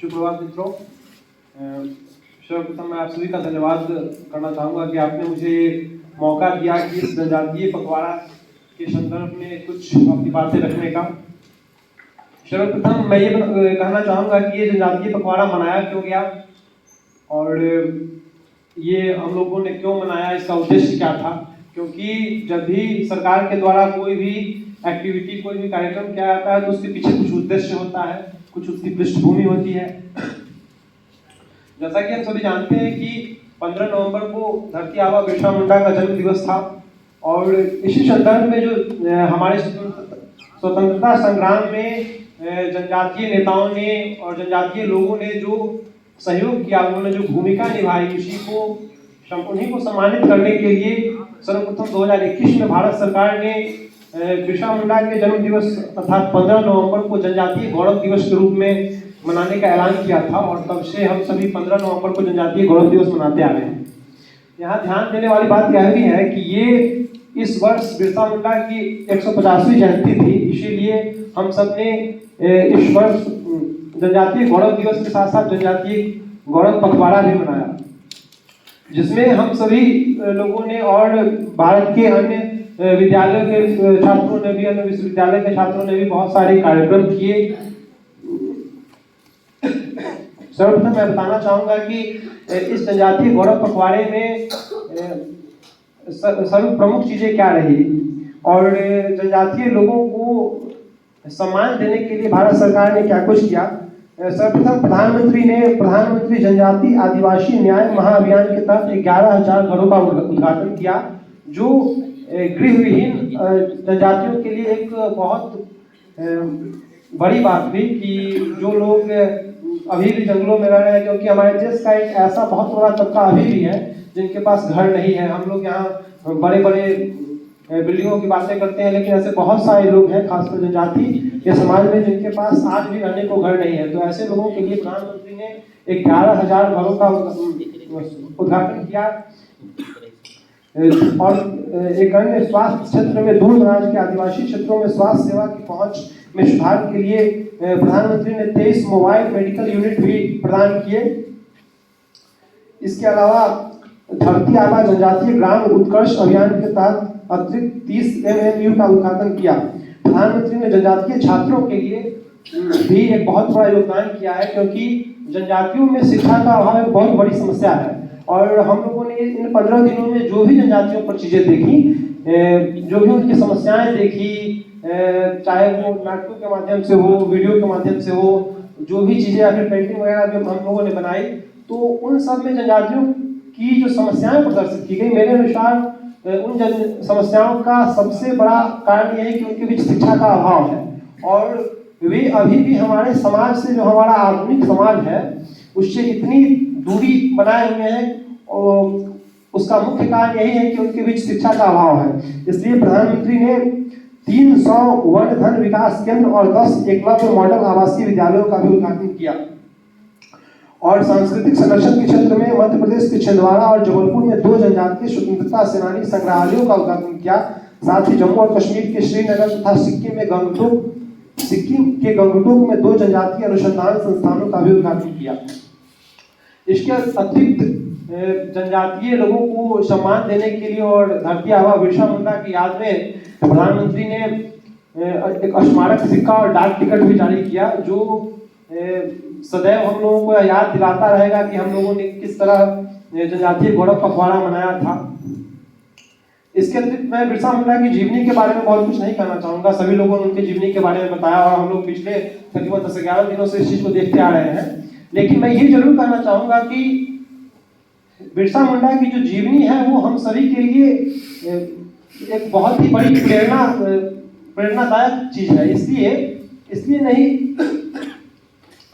सुप्रभात मित्रों। सर्वप्रथम मैं आप सभी का धन्यवाद करना चाहूँगा कि आपने मुझे ये मौका दिया कि इस जनजातीय पखवाड़ा के संदर्भ में कुछ अपनी बातें रखने का। सर्वप्रथम मैं ये कहना चाहूँगा कि ये जनजातीय पखवाड़ा मनाया क्यों गया और ये हम लोगों ने क्यों मनाया, इसका उद्देश्य क्या था। क्योंकि जब भी सरकार के द्वारा कोई भी एक्टिविटी, कोई भी कार्यक्रम किया जाता है तो उसके पीछे कुछ उद्देश्य होता है, कुछ उसकी पृष्ठभूमि होती है। जैसा कि हम सभी जानते हैं कि 15 नवंबर को धरती आबा बिरसा मुंडा का जन्म दिवस था और इसी संदर्भ में जो हमारे स्वतंत्रता संग्राम में जनजातीय नेताओं ने और जनजातीय लोगों ने जो सहयोग किया, उन्होंने जो भूमिका निभाई, उन्हीं को सम्मानित करने के लिए सर्वप्रथम 2021 में भारत सरकार ने बिरसा मुंडा के जन्म दिवस अर्थात 15 नवंबर को जनजातीय गौरव दिवस के रूप में मनाने का ऐलान किया था और तब से हम सभी 15 नवंबर को जनजातीय गौरव दिवस मनाते आ रहे हैं। यहाँ ध्यान देने वाली बात यह भी है कि ये इस वर्ष बिरसा मुंडा की 150वीं जयंती थी, इसीलिए हम सब ने इस वर्ष जनजातीय गौरव दिवस के साथ साथ जनजातीय गौरव पखवाड़ा भी मनाया, जिसमें हम सभी लोगों ने और भारत के अन्य विद्यालयों के छात्रों ने भी, अन्य विश्वविद्यालय के छात्रों ने भी बहुत सारे कार्यक्रम किए। सर्वप्रथम मैं बताना चाहूँगा कि इस जनजातीय गौरव पखवाड़े में सर्व प्रमुख चीज़ें क्या रही और जनजातीय लोगों को सम्मान देने के लिए भारत सरकार ने क्या कुछ किया। सर्वप्रथम प्रधानमंत्री जनजाति आदिवासी न्याय महाअभियान के तहत 11,000 घरों का उद्घाटन किया, जो गृहविहीन जनजातियों के लिए एक बहुत बड़ी बात हुई कि जो लोग अभी भी जंगलों में रह रहे हैं, क्योंकि हमारे देश का एक ऐसा बहुत बड़ा तबका अभी भी है जिनके पास घर नहीं है। हम लोग यहाँ बड़े बड़े बिल्डिंगों की बातें करते हैं, लेकिन ऐसे बहुत सारे लोग हैं खासकर जनजाति के समाज में जिनके पास आज भी रहने को घर नहीं है। तो ऐसे लोगों के लिए प्रधानमंत्री ने 11,000 घरों का उद्घाटन किया और एक अन्य स्वास्थ्य क्षेत्र में दूर दराज के आदिवासी क्षेत्रों में स्वास्थ्य सेवा की पहुंच में सुधार के लिए प्रधानमंत्री ने 23 मोबाइल मेडिकल यूनिट भी प्रदान किए। इसके अलावा धरती आबा जनजातीय ग्राम उत्कर्ष अभियान के तहत अतिरिक्त 30 MMU का उद्घाटन किया। प्रधानमंत्री ने जनजातीय छात्रों के लिए भी एक बहुत बड़ा योगदान किया है, क्योंकि जनजातियों में शिक्षा का अभाव एक बहुत बड़ी समस्या है और हम लोगों ने इन 15 दिनों में जो भी जनजातियों पर चीज़ें देखी, जो भी उनकी समस्याएं देखी, चाहे वो नाटकों के माध्यम से हो, वीडियो के माध्यम से हो, जो भी चीज़ें या फिर पेंटिंग वगैरह भी हम लोगों ने बनाई, तो उन सब में जनजातियों की जो समस्याएं प्रदर्शित की गई, मेरे अनुसार उन समस्याओं का सबसे बड़ा कारण यह है कि उनके बीच शिक्षा का अभाव है और वे अभी भी हमारे समाज से, जो हमारा आधुनिक समाज है, उससे इतनी दूरी बनाए हुए हैं और उसका मुख्य कारण यही है कि उनके बीच शिक्षा का अभाव है। इसलिए प्रधानमंत्री ने 300 वन धन विकास केंद्र और 10 एकलव्य मॉडल आवासीय विद्यालयों का भी उद्घाटन किया और सांस्कृतिक संरक्षण के क्षेत्र में मध्य प्रदेश के छिंदवाड़ा और जबलपुर में 2 जनजातीय स्वतंत्रता सेनानी संग्रहालयों का उद्घाटन किया। साथ ही जम्मू और कश्मीर के श्रीनगर तथा सिक्किम के गंगटोक में 2 जनजातीय अनुसंधान संस्थानों का भी उद्घाटन किया। इसके अतिरिक्त जनजातीय लोगों को सम्मान देने के लिए और धरती आबा बिरसा मुंडा की याद में प्रधानमंत्री ने एक स्मारक सिक्का और डाक टिकट भी जारी किया, जो सदैव हम लोगों को याद दिलाता रहेगा कि हम लोगों ने किस तरह जनजातीय गौरव पखवाड़ा मनाया था। इसके अतिरिक्त मैं बिरसा मुंडा की जीवनी के बारे में बहुत कुछ नहीं कहना चाहूँगा, सभी लोगों ने उनकी जीवनी के बारे में बताया और हम लोग पिछले तकरीबन 10-11 दिनों से इस चीज़ को देखते आ रहे हैं। लेकिन मैं ये जरूर कहना चाहूँगा कि बिरसा मुंडा की जो जीवनी है वो हम सभी के लिए एक बहुत ही बड़ी प्रेरणादायक चीज़ है। इसलिए नहीं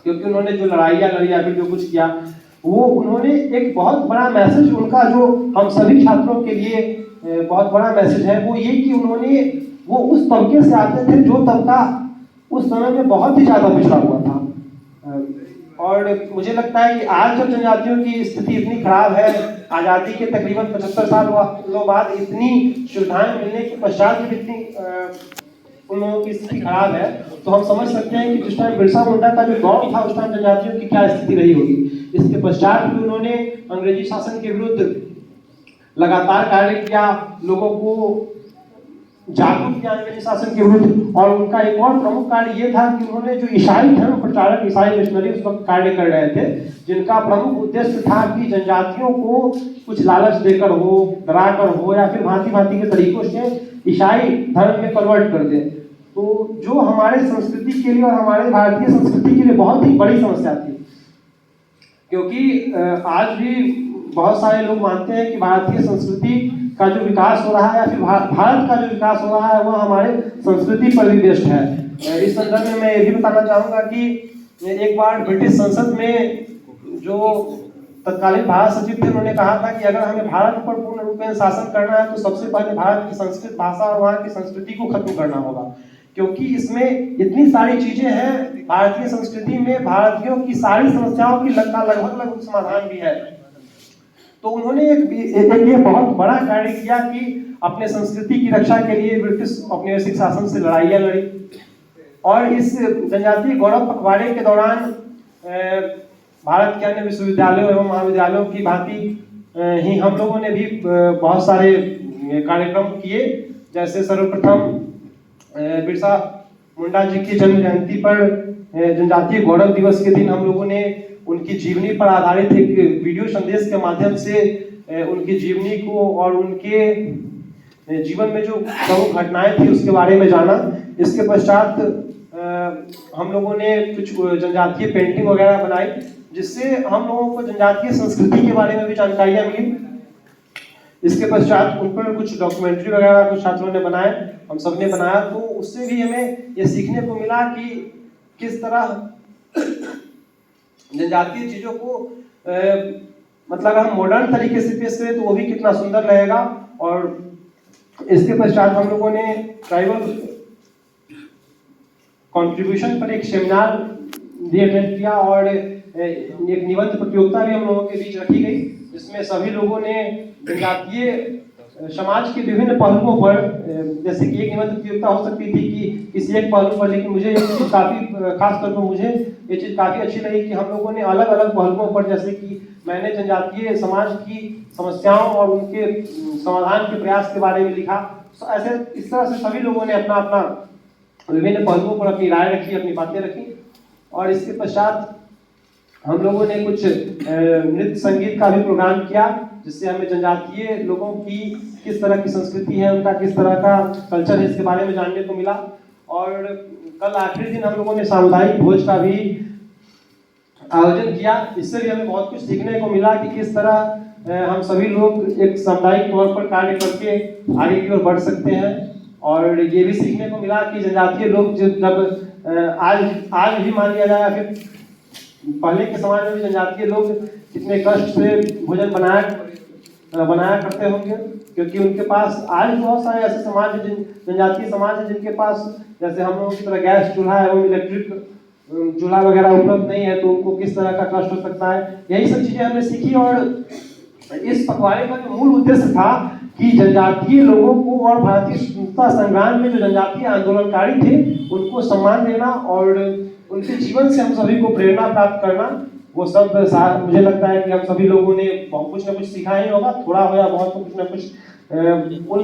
क्योंकि उन्होंने जो लड़ाइयाँ लड़ी या फिर जो कुछ किया, वो उन्होंने एक बहुत बड़ा मैसेज, उनका जो हम सभी छात्रों के लिए बहुत बड़ा मैसेज है, वो ये कि वो उस तबके से आते थे जो तबका उस समय में बहुत ही ज़्यादा पिछड़ा हुआ था। और मुझे लगता है कि आज जब जनजातियों की स्थिति इतनी खराब है, आज़ादी के तकरीबन 75 साल बाद इतनी सुविधाएं मिलने के पश्चात भी इतनी उन लोगों की स्थिति खराब है, तो हम समझ सकते हैं कि जिस टाइम बिरसा मुंडा का जो दौर था उस टाइम जनजातियों की क्या स्थिति रही होगी। इसके पश्चात भी उन्होंने अंग्रेजी शासन के विरुद्ध लगातार कार्य किया, लोगों को जागरूक किया अंग्रेजी शासन के विरुद्ध। और उनका एक और प्रमुख कार्य ये था कि उन्होंने जो ईसाई धर्म प्रचारक, ईसाई मिशनरी उस वक्त कार्य कर रहे थे, जिनका प्रमुख उद्देश्य था कि जनजातियों को कुछ लालच देकर हो, डराकर हो, या फिर भांति भांति के तरीकों से ईसाई धर्म में कन्वर्ट कर दें। तो जो हमारे संस्कृति के लिए और हमारे भारतीय संस्कृति के लिए बहुत ही बड़ी समस्या थी, क्योंकि आज भी बहुत सारे लोग मानते हैं कि भारतीय संस्कृति का जो विकास हो रहा है या फिर भारत का जो विकास हो रहा है वह हमारे संस्कृति पर भी बेस्ड है। इस संदर्भ में मैं ये भी बताना चाहूँगा कि एक बार ब्रिटिश संसद में जो तत्कालीन भारत सचिव थे, उन्होंने कहा था कि अगर हमें भारत पर पूर्ण रूप में शासन करना है तो सबसे पहले भारत की संस्कृत भाषा और वहाँ की संस्कृति को खत्म करना होगा, क्योंकि इसमें इतनी सारी चीजें हैं भारतीय संस्कृति में, भारतीयों की सारी समस्याओं की लगभग समाधान भी है। तो उन्होंने एक ये बहुत बड़ा कार्य किया कि अपने संस्कृति की रक्षा के लिए ब्रिटिश औपनिवेशिक शासन से लड़ाइयाँ लड़ी। और इस जनजातीय गौरव पखवाड़े के दौरान भारत के अन्य विश्वविद्यालयों एवं महाविद्यालयों की भांति ही हम लोगों ने भी बहुत सारे कार्यक्रम किए। जैसे सर्वप्रथम बिरसा मुंडा जी की जन्म जयंती पर जनजातीय गौरव दिवस के दिन हम लोगों ने उनकी जीवनी पर आधारित एक वीडियो संदेश के माध्यम से उनकी जीवनी को और उनके जीवन में जो प्रमुख घटनाएं थी उसके बारे में जाना। इसके पश्चात हम लोगों ने कुछ जनजातीय पेंटिंग वगैरह बनाई, जिससे हम लोगों को जनजातीय संस्कृति के बारे में भी जानकारियां मिली। इसके पश्चात उन पर कुछ डॉक्यूमेंट्री वगैरह कुछ छात्रों ने बनाए, हम सब ने बनाया। तो उससे भी हमें ये सीखने को मिला कि किस तरह जनजातीय चीजों को मतलब हम मॉडर्न तरीके से पेश करें तो वो भी कितना सुंदर रहेगा। और इसके पश्चात हम लोगों ने ट्राइबल कंट्रीब्यूशन पर एक सेमिनार भी अटेंड किया और एक निबंध प्रतियोगिता भी हम लोगों के बीच रखी गई, जिसमें सभी लोगों ने जनजातीय समाज के विभिन्न पहलुओं पर, जैसे कि एक निबंध प्रतियोगिता हो सकती थी कि किसी एक पहलू पर, लेकिन मुझे ये चीज़ काफ़ी खास तौर पर मुझे ये चीज़ काफ़ी अच्छी लगी कि हम लोगों ने अलग अलग पहलुओं पर, जैसे कि मैंने जनजातीय समाज की समस्याओं और उनके समाधान के प्रयास के बारे में लिखा। ऐसे इस तरह से सभी लोगों ने अपना अपना विभिन्न पहलुओं पर अपनी राय रखी, अपनी बातें रखी। और इसके पश्चात हम लोगों ने कुछ नृत्य संगीत का भी प्रोग्राम किया, जिससे हमें जनजातीय लोगों की किस तरह की संस्कृति है, उनका किस तरह का कल्चर है, इसके बारे में जानने को मिला। और कल आखिरी दिन हम लोगों ने सामुदायिक भोज का भी आयोजन किया। इससे भी हमें बहुत कुछ सीखने को मिला कि किस तरह हम सभी लोग एक सामुदायिक तौर पर कार्य करके आगे की ओर बढ़ सकते हैं। और ये भी सीखने को मिला कि जनजातीय लोग जब आज भी मान लिया जाए, फिर पहले के समाज में भी जनजातीय लोग कितने कष्ट से भोजन बनाया करते होंगे, क्योंकि उनके पास आज बहुत सारे ऐसे समाज है, जनजातीय समाज है, जिनके पास जैसे हम लोगों की तरह गैस चूल्हा एवं इलेक्ट्रिक चूल्हा वगैरह उपलब्ध नहीं है, तो उनको किस तरह का कष्ट हो सकता है। यही सब चीजें हमने सीखी। और इस पखवाड़े का जो मूल उद्देश्य था कि जनजातीय लोगों को और भारतीय स्वतंत्रता संग्राम में जो जनजातीय आंदोलनकारी थे उनको सम्मान देना और उनके जीवन से हम सभी को प्रेरणा प्राप्त करना, वो सब मुझे लगता है कि हम सभी लोगों ने बहुत कुछ ना कुछ सीखा ही होगा, थोड़ा हो या बहुत कुछ ना कुछ उन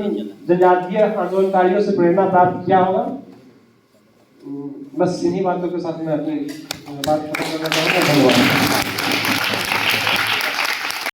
जनजातीय आंदोलनकारियों से प्रेरणा प्राप्त किया होगा। बस इन्हीं बातों के साथ मैं अपनी बात खत्म करना चाहूँगा।